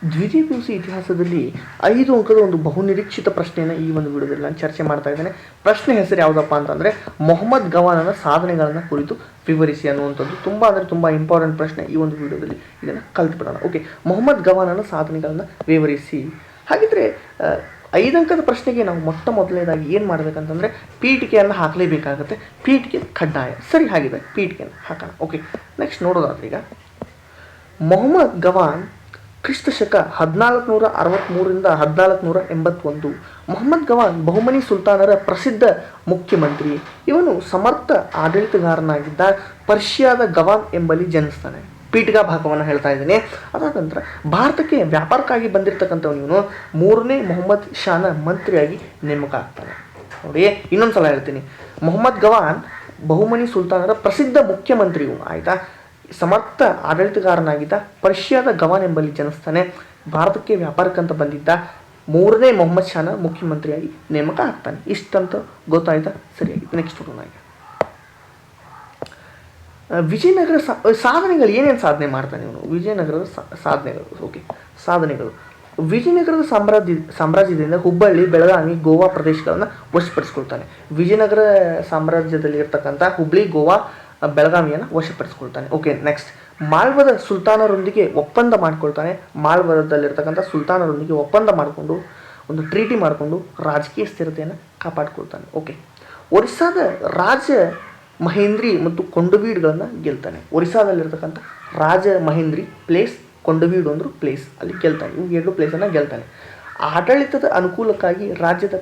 ದ್ವಿತೀಯ P U C ಇತಿಹಾಸದಲ್ಲಿ 5 ಅಂಕದ ಒಂದು ಬಹುನಿರೀಕ್ಷಿತ ಪ್ರಶ್ನೆಯನ್ನು ಈ ಒಂದು ವಿಡಿಯೋದಲ್ಲಿ ನಾನು ಚರ್ಚೆ ಮಾಡ್ತಾ ಇದ್ದೇನೆ. ಪ್ರಶ್ನೆ ಹೆಸರು ಯಾವುದಪ್ಪ ಅಂತಂದರೆ ಮೊಹಮ್ಮದ್ ಗವಾನನ ಸಾಧನೆಗಳನ್ನು ಕುರಿತು ವಿವರಿಸಿ ಅನ್ನುವಂಥದ್ದು. ತುಂಬ ಇಂಪಾರ್ಟೆಂಟ್ ಪ್ರಶ್ನೆ. ಈ ಒಂದು ವಿಡಿಯೋದಲ್ಲಿ ಇದನ್ನು ಕಲ್ತ್ಬಿಡೋಣ. ಓಕೆ, ಮೊಹಮ್ಮದ್ ಗವಾನನ ಸಾಧನೆಗಳನ್ನು ವಿವರಿಸಿ. ಹಾಗಿದ್ರೆ 5 ಅಂಕದ ಪ್ರಶ್ನೆಗೆ ನಾವು ಮೊದಲನೇದಾಗಿ ಏನು ಮಾಡಬೇಕಂತಂದರೆ ಪೀಠಿಕೆಯನ್ನು ಹಾಕಲೇಬೇಕಾಗುತ್ತೆ. ಪೀಠಿಕೆ ಕಡ್ಡಾಯ. ಸರಿ, ಹಾಗಿದೆ, ಪೀಠಿಕೆಯನ್ನು ಹಾಕೋಣ. ಓಕೆ, ನೆಕ್ಸ್ಟ್ ನೋಡೋದಾದ್ರೆ ಈಗ ಮೊಹಮ್ಮದ್ ಗವಾನ್ ಕ್ರಿಸ್ತಶಕ 1463ರಿಂದ 1481. ಮೊಹಮ್ಮದ್ ಗವಾನ್ ಬಹುಮನಿ ಸುಲ್ತಾನರ ಪ್ರಸಿದ್ಧ ಮುಖ್ಯಮಂತ್ರಿ. ಇವನು ಸಮರ್ಥ ಆಡಳಿತಗಾರನಾಗಿದ್ದ. ಪರ್ಷಿಯಾದ ಗವಾನ್ ಎಂಬಲ್ಲಿ ಜನಿಸ್ತಾನೆ. ಪೀಠಿಕಾ ಭಾಗವನ್ನು ಹೇಳ್ತಾ ಇದ್ದೀನಿ. ಅದಾದ ನಂತರ ಭಾರತಕ್ಕೆ ವ್ಯಾಪಾರಕ್ಕಾಗಿ ಬಂದಿರತಕ್ಕಂಥವನು ಇವನು 3ನೇ ಮೊಹಮ್ಮದ್ ಶಾನ ಮಂತ್ರಿಯಾಗಿ ನೇಮಕ ಆಗ್ತಾನೆ. ನೋಡಿ, ಇನ್ನೊಂದು ಸಲ ಹೇಳ್ತೀನಿ. ಮೊಹಮ್ಮದ್ ಗವಾನ್ ಬಹುಮನಿ ಸುಲ್ತಾನರ ಪ್ರಸಿದ್ಧ ಮುಖ್ಯಮಂತ್ರಿ ಇವನು, ಆಯಿತಾ. ಸಮರ್ಥ ಆಡಳಿತಗಾರನಾಗಿದ್ದ. ಪರ್ಷಿಯಾದ ಗವಾನ್ ಎಂಬಲ್ಲಿ ಜನಿಸ್ತಾನೆ. ಭಾರತಕ್ಕೆ ವ್ಯಾಪಾರಕ್ಕಂತ ಬಂದಿದ್ದ. 3ನೇ ಮೊಹಮ್ಮದ್ ಶಾನ ಮುಖ್ಯಮಂತ್ರಿಯಾಗಿ ನೇಮಕ ಆಗ್ತಾನೆ. ಇಷ್ಟಂತ ಗೊತ್ತಾಯ್ತಾ? ಸರಿಯಾಗಿ ನೆಕ್ಸ್ಟ್ ನೋಡೋಣ. ವಿಜಯನಗರ ಸಾಧನೆಗಳು ಏನೇನು ಸಾಧನೆ ಮಾಡ್ತಾನೆ ಇವನು? ವಿಜಯನಗರದ ಸಾಧನೆಗಳು. ಓಕೆ, ಸಾಧನೆಗಳು. ವಿಜಯನಗರದ ಸಾಮ್ರಾಜ್ಯದಿಂದ ಹುಬ್ಬಳ್ಳಿ, ಬೆಳಗಾವಿ, ಗೋವಾ ಪ್ರದೇಶಗಳನ್ನು ವಶಪಡಿಸ್ಕೊಳ್ತಾನೆ. ವಿಜಯನಗರ ಸಾಮ್ರಾಜ್ಯದಲ್ಲಿ ಇರ್ತಕ್ಕಂಥ ಹುಬ್ಬಳ್ಳಿ, ಗೋವಾ, ಬೆಳಗಾವಿಯನ್ನು ವಶಪಡಿಸ್ಕೊಳ್ತಾನೆ. ಓಕೆ, ನೆಕ್ಸ್ಟ್ ಮಾಳ್ವದ ಸುಲ್ತಾನರೊಂದಿಗೆ ಒಪ್ಪಂದ ಮಾಡ್ಕೊಳ್ತಾನೆ. ಮಾಳ್ವದಲ್ಲಿರ್ತಕ್ಕಂಥ ಸುಲ್ತಾನರೊಂದಿಗೆ ಒಪ್ಪಂದ ಮಾಡಿಕೊಂಡು ಒಂದು ಟ್ರೀಟಿ ಮಾಡಿಕೊಂಡು ರಾಜಕೀಯ ಸ್ಥಿರತೆಯನ್ನು ಕಾಪಾಡಿಕೊಳ್ತಾನೆ. ಓಕೆ, ಒರಿಸ್ಸಾದ ರಾಜ ಮಹೇಂದ್ರಿ ಮತ್ತು ಕೊಂಡವೀಡುಗಳನ್ನು ಗೆಲ್ತಾನೆ. ಒರಿಸ್ಸಾದಲ್ಲಿರ್ತಕ್ಕಂಥ ರಾಜ ಮಹೇಂದ್ರಿ ಪ್ಲೇಸ್, ಕೊಂಡವೀಡು ಅಂದರು ಪ್ಲೇಸ್, ಅಲ್ಲಿ ಗೆಲ್ತಾನೆ. ಇವು 2 ಪ್ಲೇಸನ್ನು ಗೆಲ್ತಾನೆ. ಆಡಳಿತದ ಅನುಕೂಲಕ್ಕಾಗಿ ರಾಜ್ಯದ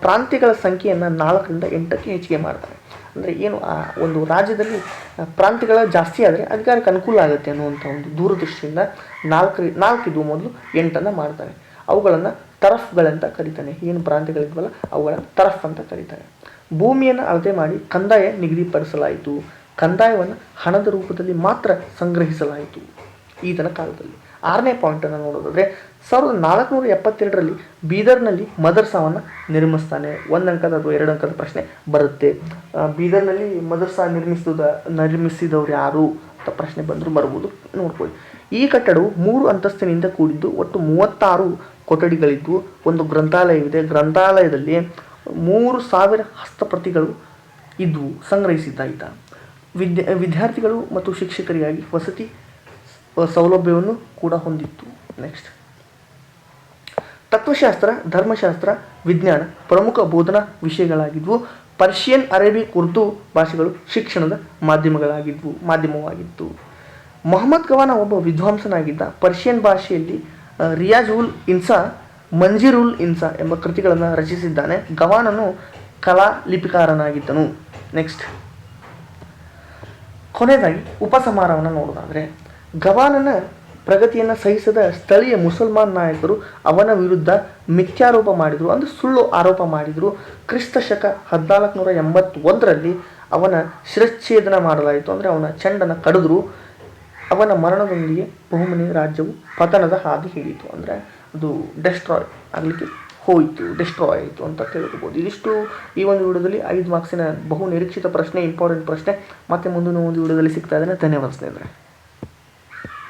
ಪ್ರಾಂತ್ಯಗಳ ಸಂಖ್ಯೆಯನ್ನು 4ರಿಂದ 8ಕ್ಕೆ ಹೆಚ್ಚಿಗೆ ಮಾಡ್ತಾನೆ. ಅಂದರೆ ಏನು, ಆ ಒಂದು ರಾಜ್ಯದಲ್ಲಿ ಪ್ರಾಂತ್ಯಗಳ ಜಾಸ್ತಿ ಆದರೆ ಅಧಿಕಾರಕ್ಕೆ ಅನುಕೂಲ ಆಗುತ್ತೆ ಅನ್ನುವಂಥ ಒಂದು ದೂರದೃಷ್ಟಿಯಿಂದ 4 ಮೊದಲು 8 ಮಾಡ್ತಾನೆ. ಅವುಗಳನ್ನು ತರಫ್ಗಳಂತ ಕರೀತಾನೆ. ಏನು ಪ್ರಾಂತ್ಯಗಳಿದ್ವಲ್ಲ ಅವುಗಳನ್ನು ತರಫ್ ಅಂತ ಕರೀತಾರೆ. ಭೂಮಿಯನ್ನು ಅಳತೆ ಮಾಡಿ ಕಂದಾಯ ನಿಗದಿಪಡಿಸಲಾಯಿತು. ಕಂದಾಯವನ್ನು ಹಣದ ರೂಪದಲ್ಲಿ ಮಾತ್ರ ಸಂಗ್ರಹಿಸಲಾಯಿತು ಈತನ ಕಾಲದಲ್ಲಿ. 6ನೇ ಪಾಯಿಂಟನ್ನು ನೋಡೋದಾದರೆ 1472ರಲ್ಲಿ ಬೀದರ್ನಲ್ಲಿ ಮದರ್ಸಾವನ್ನು ನಿರ್ಮಿಸ್ತಾನೆ. 1 ಅಂಕದ ಅಥವಾ 2 ಅಂಕದ ಪ್ರಶ್ನೆ ಬರುತ್ತೆ. ಬೀದರ್ನಲ್ಲಿ ಮದರ್ಸಾ ನಿರ್ಮಿಸಿದವರು ಯಾರು ಅಂತ ಪ್ರಶ್ನೆ ಬಂದರೂ ಬರ್ಬೋದು, ನೋಡ್ಕೊಳ್ಳಿ. ಈ ಕಟ್ಟಡವು 3 ಅಂತಸ್ತಿನಿಂದ ಕೂಡಿದ್ದು. ಒಟ್ಟು 36 ಕೊಠಡಿಗಳಿದ್ದು. ಒಂದು ಗ್ರಂಥಾಲಯವಿದೆ. ಗ್ರಂಥಾಲಯದಲ್ಲಿ 3000 ಹಸ್ತಪ್ರತಿಗಳು ಇದ್ವು, ಸಂಗ್ರಹಿಸಿದ್ದ ಈತ. ವಿದ್ಯಾರ್ಥಿಗಳು ಮತ್ತು ಶಿಕ್ಷಕರಿಗಾಗಿ ವಸತಿ ಸೌಲಭ್ಯವನ್ನು ಕೂಡ ಹೊಂದಿತ್ತು. ನೆಕ್ಸ್ಟ್ ತತ್ವಶಾಸ್ತ್ರ, ಧರ್ಮಶಾಸ್ತ್ರ, ವಿಜ್ಞಾನ ಪ್ರಮುಖ ಬೋಧನಾ ವಿಷಯಗಳಾಗಿದ್ವು. ಪರ್ಷಿಯನ್, ಅರೇಬಿಕ್, ಉರ್ದು ಭಾಷೆಗಳು ಶಿಕ್ಷಣದ ಮಾಧ್ಯಮವಾಗಿತ್ತು. ಮೊಹಮ್ಮದ್ ಗವಾನ ಒಬ್ಬ ವಿದ್ವಾಂಸನಾಗಿದ್ದ. ಪರ್ಷಿಯನ್ ಭಾಷೆಯಲ್ಲಿ ರಿಯಾಜ್ ಉಲ್ ಇನ್ಸಾ, ಮಂಜಿರ್ ಉಲ್ ಇನ್ಸಾ ಎಂಬ ಕೃತಿಗಳನ್ನು ರಚಿಸಿದ್ದಾನೆ. ಗವಾನನು ಕಲಾಲಿಪಿಕಾರನಾಗಿದ್ದನು. ನೆಕ್ಸ್ಟ್ ಕೊನೆಯದಾಗಿ ಉಪಸಂಹಾರವನ್ನು ನೋಡೋದಾದರೆ ಗವಾನನ ಪ್ರಗತಿಯನ್ನು ಸಹಿಸದ ಸ್ಥಳೀಯ ಮುಸಲ್ಮಾನ್ ನಾಯಕರು ಅವನ ವಿರುದ್ಧ ಮಿಥ್ಯಾರೋಪ ಮಾಡಿದರು, ಅಂದರೆ ಸುಳ್ಳು ಆರೋಪ ಮಾಡಿದರು. ಕ್ರಿಸ್ತಶಕ 1481ರಲ್ಲಿ ಅವನ ಶಿರಚ್ಛೇದನ ಮಾಡಲಾಯಿತು, ಅಂದರೆ ಅವನ ಚೆಂಡನ್ನು ಕಡಿದ್ರು. ಅವನ ಮರಣದೊಂದಿಗೆ ಬಹುಮನಿ ರಾಜ್ಯವು ಪತನದ ಹಾದಿ ಹಿಡಿಯಿತು, ಅಂದರೆ ಅದು ಡೆಸ್ಟ್ರಾಯ್ ಆಯಿತು ಅಂತ ತಿಳ್ಕೊಬೋದು. ಇದಿಷ್ಟು ಈ ಒಂದು ವಿಡಿಯೋದಲ್ಲಿ 5 ಮಾರ್ಕ್ಸಿನ ಬಹು ನಿರೀಕ್ಷಿತ ಪ್ರಶ್ನೆ, ಇಂಪಾರ್ಟೆಂಟ್ ಪ್ರಶ್ನೆ. ಮತ್ತೆ ಮುಂದಿನ ಒಂದು ವಿಡಿಯೋದಲ್ಲಿ ಸಿಗ್ತಾ ಇದ್ದೇನೆ. ಧನ್ಯವಾದ ಸ್ನೇಹಿತರೆ.